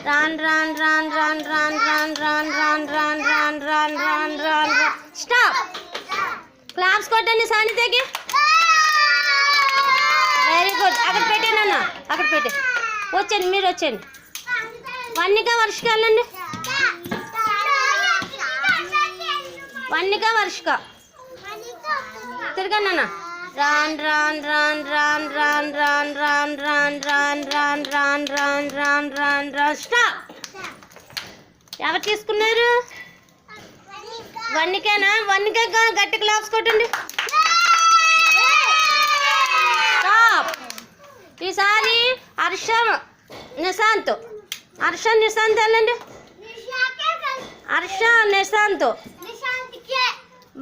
రాన్ రాన్ రాన్ రాన్ రాన్ రాన్ రాన్ రాన్ రాన్ రాన్ రాన్ రాన్ రాన్ stop. Claps కొట్టండి సానితకి. Very good. అక్కడ పెట్టానన్నా, అక్కడ పెట్టే. వచ్చండి, మీరు వచ్చండి. వన్నిక వర్షిక వెళ్ళండి. వన్నిక వర్షిక తిరగండి అన్న. రాన్ రాన్ రాన్ రాన్ రాన్ రాన్ రాన్ రాన్ రాన్ రాన్ రాన్ రాన్ రాన్ రాన్ రాన్ స్టాప్. ఎవరు తీసుకున్నారు? వన్నికేనా? వన్నిక గట్టి క్లాప్స్ కొట్టండి. స్టాప్. ఈసారి హర్ష నిశాంత్. హర్ష నిశాంత్ వెళ్ళండి. హర్ష నిశాంత్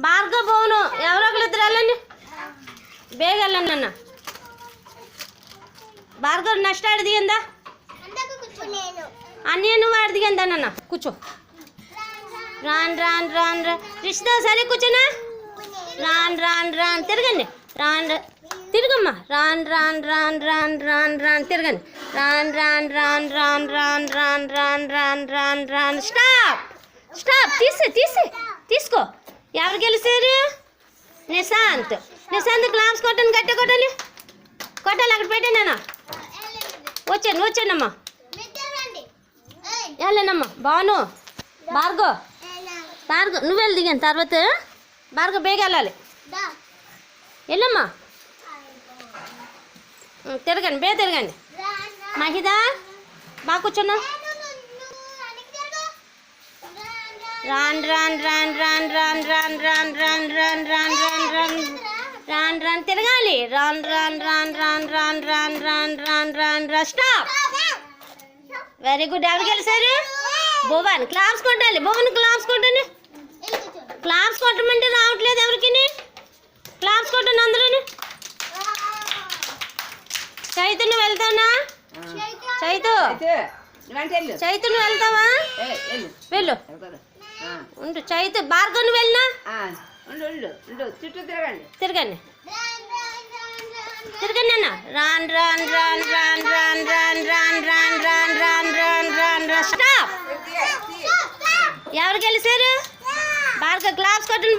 భార్గవ్ భవను ఎవరో ఒకరు ఇద్దరు వెళ్ళండి. బేగ వెళ్ళండి అన్న. భార్గవ్ నెక్స్ట్ ఆడ దిగిందా? అన్నీ నువ్వు ఆడ దిగిందా అన్న? కూర్చో. రాన్ రాన్ రాన్ రాన్ రిషిత సరే కూర్చోనా. రాన్ రాన్ రాన్ తిరగండి. రాన్ తిరగమ్మా. రాన్ రాన్ రాన్ రాన్ రాన్ రాన్ తిరగండి. రాన్ రాన్ రాన్ రాన్ రాన్ రాన్ రాన్ రాన్ రాన్ రాన్ స్టాప్. స్టాప్. తీసుకో. ఎవరు గెలిచారు? నిశాంత్. నిశాంత్ క్లాప్స్ కొట్టండి, గట్టి కొట్టండి. కొట్టాలి. అక్కడ పెట్టానన్నా. వచ్చానమ్మా. వెళ్ళండమ్మా. బాను భార్గవ్ నువ్వు వెళ్ళి దిగాను తర్వాత. భార్గవ్ బేగ వెళ్ళాలి. వెళ్ళమ్మా. తిరగండి, తిరగండి. మహిదా బాగా కూర్చున్నా. రాన్ రాన్ రాన్ రాన్ రాన్ రాన్ రాన్ రాన్ రాన్ రాన్ రాన్ రాన్ రాన్ రాన్ తిరగాలి. రాన్ రాన్ రాన్ రాన్ రాన్ రాన్ రాన్ రాన్ రాన్ రా స్టాప్. Very good. ఎవరు గెలిచారు? భువన్. క్లాప్స్ కొట్టాలి. భువన్ క్లాప్స్ కొట్టండి. క్లాప్స్ కొట్టమంటే రావట్లేదు ఎవరికి. క్లాప్స్ కొట్టండి అందరూ. చైతు నువ్వు వెళ్తానా? చైతు నువ్వు వెళ్తావా? వెళ్ళు. ఉండు చైతు. భార్గవ్ నువ్వు వెళ్ళినా. తిరగండి అన్న. రాన్ రాన్ రాన్ రాన్ రాన్ రాన్ రాన్ రాన్ రాన్ రాన్ రాన్ రాన్ రా స్టాప్. ఎవరు గెలిచారు? భార్గవ్ క్లాప్స్ కొట్టండి.